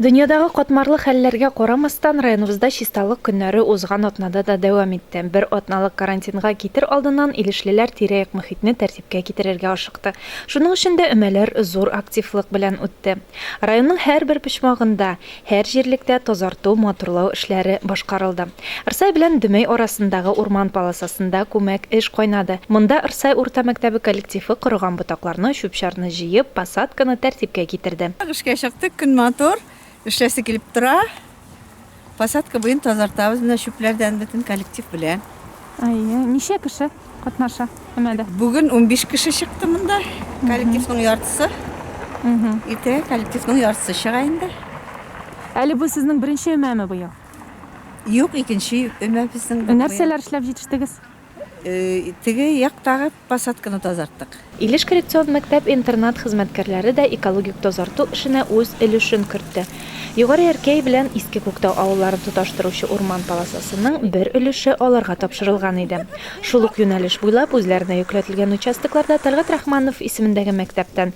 Дөньядагы катмарлы хәлләргә карамастан, районыбызда чисталык көннәре узган атнада да дәвам итте. Бер атналык карантинга китер алдыннан илешлеләр тирә-як мөхитне тәртипкә китерергә ашыкты. Шуның өчен дә өмәләр зур активлык белән үтте. Районның һәрбер почмагында, һәр җирлектә тазарту, матурлау эшләре башкарылды. Ырсай белән Дөмәй арасындагы урман полосасында күмәк эш кайнады. Монда Ырсай урта мәктәбе коллективы корган ботакларны, чүп-чарны җыеп, посадканы тәртипкә китерде. Эшкә чыктык, көн матур. Эшләсе килеп тора. Посадка буен тазартабыз, менә чүпләрдән бөтен коллектив белән. Ничә кеше катнаша өмәдә? Бүген 15 кеше чыкты монда. Коллективның яртысы. Ите коллективның яртысы чыга инде. Әле бу сезнең беренче өмәме быел? Юк, икенче өмә безнең. Нәрсәләр эшләп җитештегез? Теге яктагы посадканы тазарттык. Илеш коррекцион мәктәп-интернат хезмәткәрләре дә экологик тазарту эшенә үз өлешен кертте. Югары Яркәй белән Иске Күктау авылларын тоташтыручы урман полосасының бер өлеше аларга тапшырылган иде. Шул ук юнәлеш буйлап үзләренә йөкләтелгән участокларда Талгат Рахманов исемендәге мәктәптән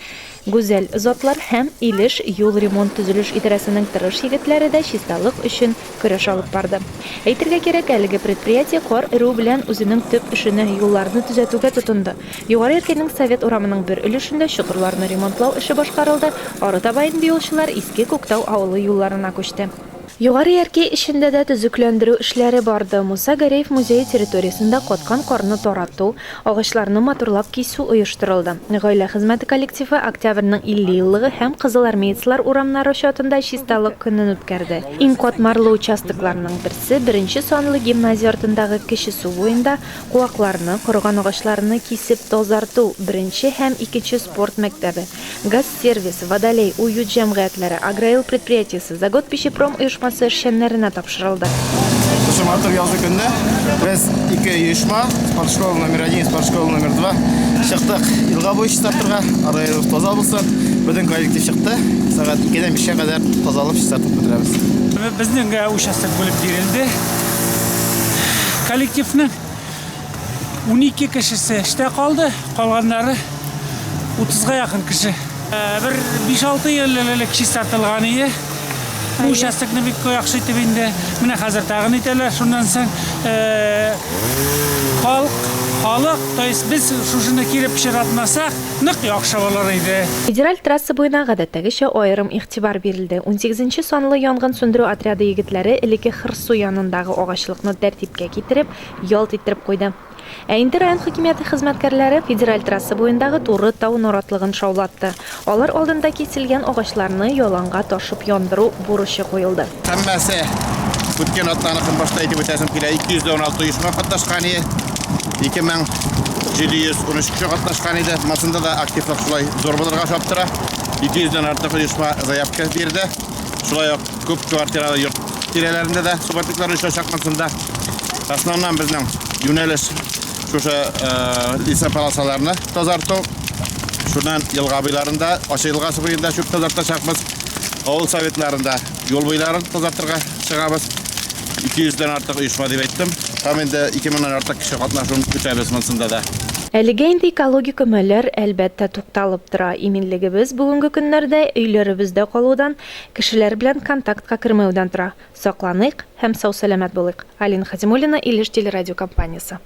Гүзәл затлар һәм Илеш юл ремонт төзелеш идарәсенең тырыш егетләре дә чисталык өчен көрәш алып барды. Әйтергә кирәк, әлеге предприятие кар эрү белән үзенең төп эшенә юлларны төзәтүгә тотынды. Югары Яркәйнең Совет урамының бер өлешендә чокырларны ремонтлау эше башкарылды. Арыта инде юлчылар Иске Күктау авылы юлларына күчте. Югары Яркәй эшендә дә төзекләндерү эшләре барды. Муса Гәрәев музее территориясендә каткан карны тарату, агачларны матурлап кисү оештырылды. Гаилә хезмәте коллективы октябрьнең 50 еллыгы һәм Кызыл армеецлар урамнары чатында чисталык көнен үткәрде. Иң катмарлы участокларның берсе беренче санлы гимназия артындагы кече су буенда куакларны, корган агачларны кисеп тазарту, беренче һәм икенче спорт мәктәбе, газ сервис, водолей, уют җәмгыятьләре, Аграил предприятиесе, Загот Пищепром оешмасы эшчәннәренә тапшырылды. Матур язгы көндә без ике оешма, спортшкола номер 1, спортшкола номер 2 чыктык. Елга буе чистартырга, арайыбыз таза булсын. Бөтен коллектив чыкты. Сәгать 2-дән 5-кә кадәр тазалап чистартып бетерәбез. Безнең участок булып бирелде. Коллективның 12 кешесе эштә калды, калганнары 30-га якын кеше. Бер 5-6 ел элек чистартылган иде. Bu участокны бик яхшы итеп инде. Менә хәзер тагын итәләр. Шуннан соң халык, то есть без шушыны киреп чиратмасак, нык яхшы булыр иде. Федераль трасса буена гадәттәгечә аерым игътибар бирелде. 18-нче санлы янгын сүндерү отряды егетләре элекке Хырсу янындагы агачлыкны тәртипкә китереп, ялт иттереп куйды. Ә инде район хакимияте хезмәткәрләре федераль трасса буендагы Туры тау наратлыгын шаулатты. Алар алдында кесилгән агачларны яланга ташып яндыру бурычы куелды. Һәммәсе үткән атнаны башта әйтеп үтәсем килә. 216 оешма катнашкан иде. 2713 кеше катнашкан иде. Масында да активлык шулай зур булырга шаптыра. 200-дән артык оешма заявка бирде. Шулай ук күп квартиралы йорт тирәләрендә дә субъектлар өчен чакмасында. Основнан безнең юнәлеш шушы леса полосаларны тазарту. Шуннан елга буйларында, Ачы елгасы буенда чүп тазартачакбыз. Авыл советларында юл буйларын тазартырга чыгабыз. 200-дән артык оешма дип әйттем. Һәм инде 2000-дән артык кеше катнашуын көтәбез монсында да. Әлегә инде экологик өмәләр әлбәттә тукталып тора. Иминлегебез бүгенге көннәрдә өйләребездә калудан, кешеләр белән контактка кермәүдән тора. Сакланыйк һәм сау-сәламәт булыйк. Алина Хазимуллина, Илеш телерадиокомпаниясе.